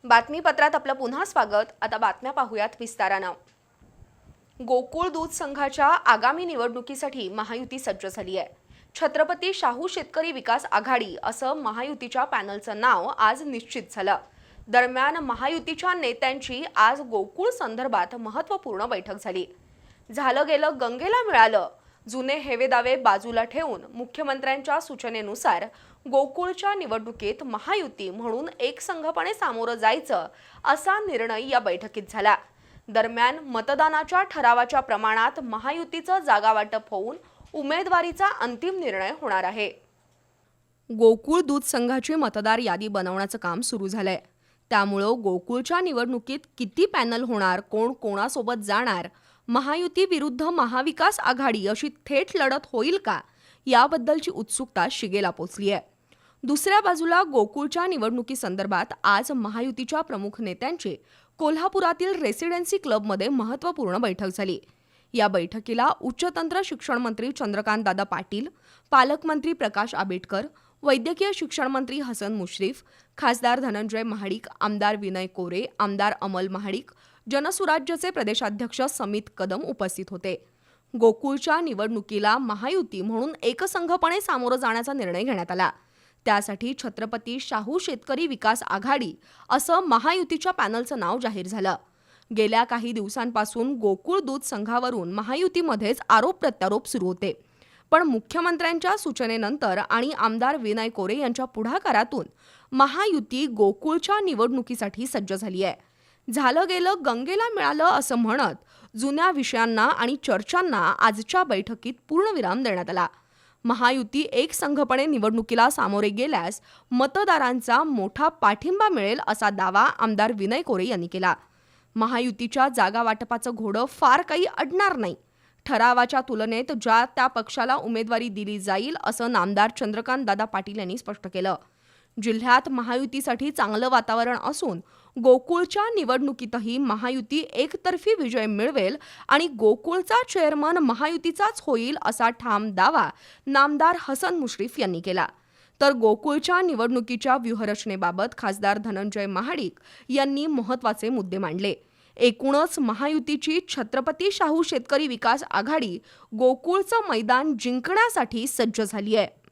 बातमीपत्रात आपलं पुन्हा स्वागत। आता बातम्या पाहूयात विस्तारानं। गोकुळ दूध संघाच्या आगामी निवडणुकीसाठी महायुती सज्ज झाली आहे। छत्रपती शाहू शेतकरी विकास आघाडी असं महायुतीच्या पॅनलचं नाव आज निश्चित झालं। दरम्यान महायुतीच्या नेत्यांची आज गोकुळ संदर्भात महत्त्वपूर्ण बैठक झाली। झालं गेलं गंगेला मिळालं, जुने हेवेदावे बाजूला ठेवून मुख्यमंत्र्यांच्या सूचनेनुसार गोकुळच्या निवडणुकीत महायुती म्हणून एकसंघपणे सामोरं जायचं असा निर्णय या बैठकीत झाला। दरम्यान मतदानाच्या ठरावाच्या प्रमाणात महायुतीचं जागा वाटप होऊन उमेदवारीचा अंतिम निर्णय होणार आहे। गोकुळ दूध संघाची मतदार यादी बनवण्याचं काम सुरू झालंय। त्यामुळे गोकुळच्या निवडणुकीत किती पॅनल होणार, कोण कोणासोबत जाणार, महायुती विरुद्ध महाविकास आघाडी अशी थेट लढत होईल का, याबद्दलची उत्सुकता शिगेला पोचली आहे। दुसऱ्या बाजूला गोकुळच्या निवडणुकीसंदर्भात आज महायुतीच्या प्रमुख नेत्यांची कोल्हापुरातील रेसिडेन्सी क्लबमध्ये महत्त्वपूर्ण बैठक झाली। या बैठकीला उच्चतंत्र शिक्षण मंत्री चंद्रकांत दादा पाटील, पालकमंत्री प्रकाश आंबेडकर, वैद्यकीय शिक्षण मंत्री हसन मुश्रीफ, खासदार धनंजय महाडिक, आमदार विनय कोरे, आमदार अमल महाडिक, जनसुराज्यचे प्रदेशाध्यक्ष समित कदम उपस्थित होते। गोकुळच्या निवडणुकीला महायुती म्हणून एकसंघपणे सामोरं जाण्याचा निर्णय घेण्यात आला। त्यासाठी छत्रपती शाहू शेतकरी विकास आघाडी असं महायुतीच्या पॅनलचं नाव जाहीर झालं। गेल्या काही दिवसांपासून गोकुळ दूध संघावरून महायुतीमध्येच आरोप प्रत्यारोप सुरू होते, पण मुख्यमंत्र्यांच्या सूचनेनंतर आणि आमदार विनय कोरे यांच्या पुढाकारातून महायुती गोकुळच्या निवडणुकीसाठी सज्ज झाली आहे। झालं गेलं गंगेला मिळालं असं म्हणत जुन्या विषयांना आणि चर्चांना आजच्या बैठकीत पूर्णविराम देण्यात आला। महायुती एकसंघपणे निवडणुकीला सामोरे गेल्यास मतदारांचा मोठा पाठिंबा मिळेल असा दावा आमदार विनय कोरे यांनी केला। महायुतीच्या जागा वाटपाचं घोडं फार काही अडणार नाही, ठरावाच्या तुलनेत ज्या त्या पक्षाला उमेदवारी दिली जाईल असं नामदार चंद्रकांत दादा पाटील यांनी स्पष्ट केलं। जिल्ह्यात महायुतीसाठी चांगलं वातावरण असून गोकुळच्या निवडणुकीतही महायुती एकतर्फी विजय मिळवेल आणि गोकुळचा चेअरमन महायुतीचाच होईल असा ठाम दावा नामदार हसन मुश्रीफ यांनी केला। तर गोकुळच्या निवडणुकीच्या व्यूहरचनेबाबत खासदार धनंजय महाडिक यांनी महत्त्वाचे मुद्दे मांडले। एकूणच महायुतीची छत्रपती शाहू शेतकरी विकास आघाडी गोकुळचं मैदान जिंकण्यासाठी सज्ज झाली आहे।